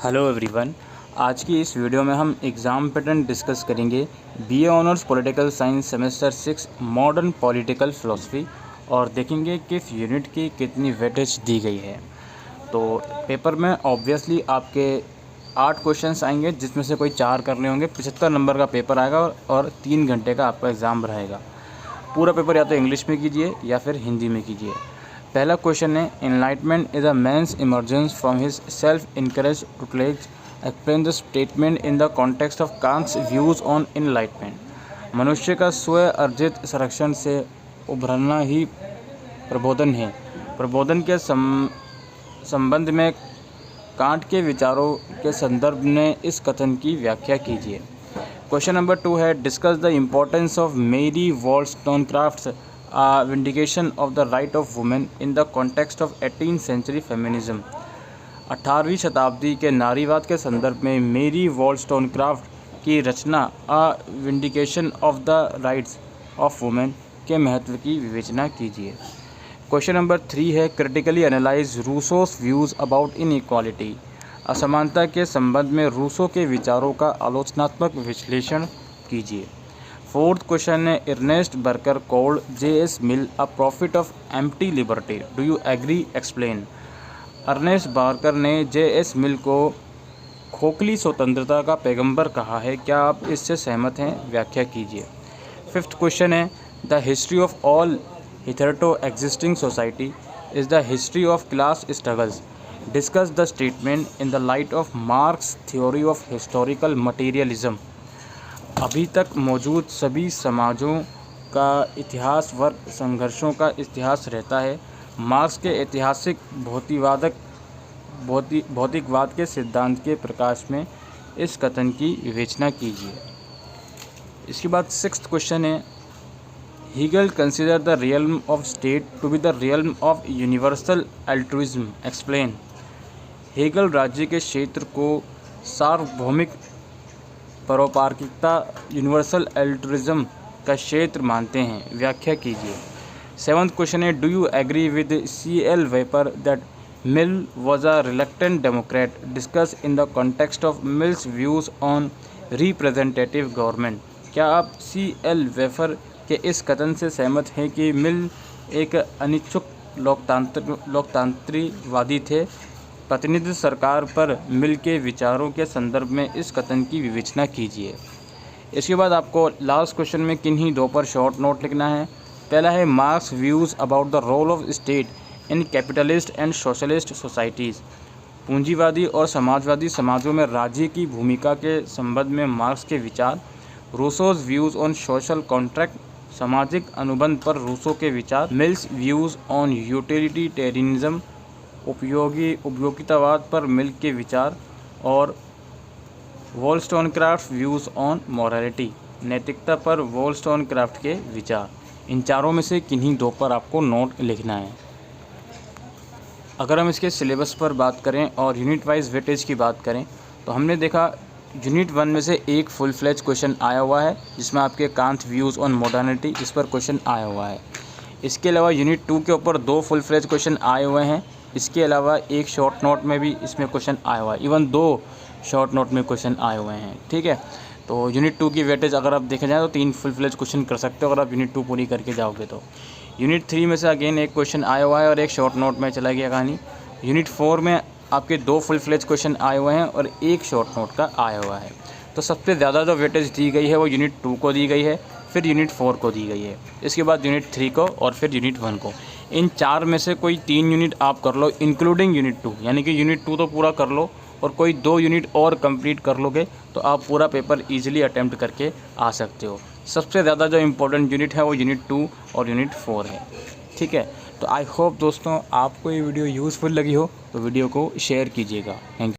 Hello everyone. आज की इस वीडियो में हम एग्ज़ाम पैटर्न डिस्कस करेंगे BA honours political science semester 6 modern political philosophy और देखेंगे किस यूनिट की कितनी वेटेज दी गई है। तो पेपर में ऑब्वियसली आपके 8 क्वेश्चंस आएंगे जिसमें से कोई 4 करने होंगे। 75 नंबर का पेपर आएगा और 3 घंटे का आपका एग्ज़ाम रहेगा। पूरा पेपर या तो इंग्लिश में कीजिए या फिर हिंदी में कीजिए। पहला क्वेश्चन है, enlightenment is a man's emergence from his self incurred tutelage explain the statement in the context of Kant's views on enlightenment. मनुष्य का स्व अर्जित संरक्षण से उभरना ही प्रबोधन है। प्रबोधन के संबंध में कांट के विचारों के संदर्भ में इस कथन की व्याख्या कीजिए। क्वेश्चन नंबर 2 है, discuss the importance of Mary Wollstonecraft's vindication of the right of women in the context of 18th century feminism. 18वीं शताब्दी के नारीवाद के संदर्भ में मेरी वॉल्स्टोनक्राफ्ट की रचना a vindication of the rights of women के महत्व की विवेचना कीजिए। क्वेश्चन नंबर 3 है, critically analyse Rousseau's views about inequality. असमानता के संबंध में रूसो के विचारों का आलोचनात्मक विश्लेषण कीजिए। फोर्थ क्वेश्चन है, Ernest Barker called J.S. Mill a prophet of empty liberty, do you agree, explain. Ernest Barker ने J.S. मिल को खोखली स्वतंत्रता का पैगंबर कहा है, क्या आप इससे सहमत हैं, व्याख्या कीजिए। फिफ्थ क्वेश्चन है, the history of all hitherto existing society is the history of class struggles, discuss the statement in the light of Marx theory of historical materialism. अभी तक मौजूद सभी समाजों का इतिहास वर्ग संघर्षों का इतिहास रहता है। मार्क्स के ऐतिहासिक भौतिकवाद के सिद्धांत के प्रकाश में इस कथन की विवेचना कीजिए। इसके बाद सिक्स्थ क्वेश्चन है, Hegel consider the realm of state to be the realm of universal altruism, explain. Hegel राज्य के क्षेत्र को सार्वभौमिक परोपकारिता यूनिवर्सल अल्ट्रुइज्म का क्षेत्र मानते हैं, व्याख्या कीजिए। सेवन्थ क्वेश्चन है, do you agree with C.L. Wayper that Mill was a reluctant democrat, discuss in the context of Mill's views on representative government. क्या आप C.L. वेपर के इस कथन से सहमत हैं कि मिल एक अनिच्छुक लोकतांत्रिकवादी थे। प्रतिनिधि सरकार पर मिल के विचारों के संदर्भ में इस कथन की विवेचना कीजिए। इसके बाद आपको लास्ट क्वेश्चन में किन्हीं दो पर शॉर्ट नोट लिखना है। पहला है, Marx's views about the role of state in capitalist and socialist societies. पूंजीवादी और समाजवादी समाजों में राज्य की भूमिका के संबंध में मार्क्स के विचार। रूसोज व्यूज़ ऑन सोशल कॉन्ट्रैक्ट, सामाजिक अनुबंध पर रूसो के विचार। मिल्स व्यूज़ ऑन यूटिलिटेरियनिज्म, उपयोगितावाद पर मिल के विचार। और वॉल्स्टोनक्राफ्ट व्यूज़ ऑन मॉरलिटी, नैतिकता पर वॉल्स्टोनक्राफ्ट के विचार। इन चारों में से किन्हीं दो पर आपको नोट लिखना है। अगर हम इसके सिलेबस पर बात करें और यूनिट वाइज वेटेज की बात करें तो हमने देखा यूनिट 1 में से एक फुल फ्लेज क्वेश्चन आया हुआ है जिसमें आपके कांट व्यूज़ ऑन मॉडर्निटी, इस पर क्वेश्चन आया हुआ है। इसके अलावा यूनिट 2 के ऊपर 2 फुल फ्लेज क्वेश्चन आए हुए हैं। इसके अलावा एक शॉर्ट नोट में भी इसमें क्वेश्चन आया हुआ है, इवन 2 शॉर्ट नोट में क्वेश्चन आए हुए हैं। ठीक है, तो यूनिट 2 की वेटेज अगर आप देखें जाए तो 3 फुल फ्लेज क्वेश्चन कर सकते हो अगर आप यूनिट 2 पूरी करके जाओगे तो। यूनिट 3 में से अगेन एक क्वेश्चन आया हुआ है और एक शॉर्ट नोट में चला गया कहानी। यूनिट 4 में आपके 2 फुल फ्लेज क्वेश्चन आए हुए हैं और एक शॉर्ट नोट का आया हुआ है। तो सबसे ज़्यादा जो वेटेज दी गई है वो यूनिट 2 को दी गई है, फिर यूनिट 4 को दी गई है, इसके बाद यूनिट 3 को और फिर यूनिट 1 को। इन 4 में से कोई 3 यूनिट आप कर लो इंक्लूडिंग यूनिट 2, यानी कि यूनिट 2 तो पूरा कर लो और कोई 2 यूनिट और कंप्लीट कर लोगे तो आप पूरा पेपर इजीली अटेम्प्ट करके आ सकते हो। सबसे ज़्यादा जो इम्पोर्टेंट यूनिट है वो यूनिट 2 और यूनिट 4 है। ठीक है, तो आई होप दोस्तों आपको ये वीडियो यूज़फुल लगी हो तो वीडियो को शेयर कीजिएगा। Thank you.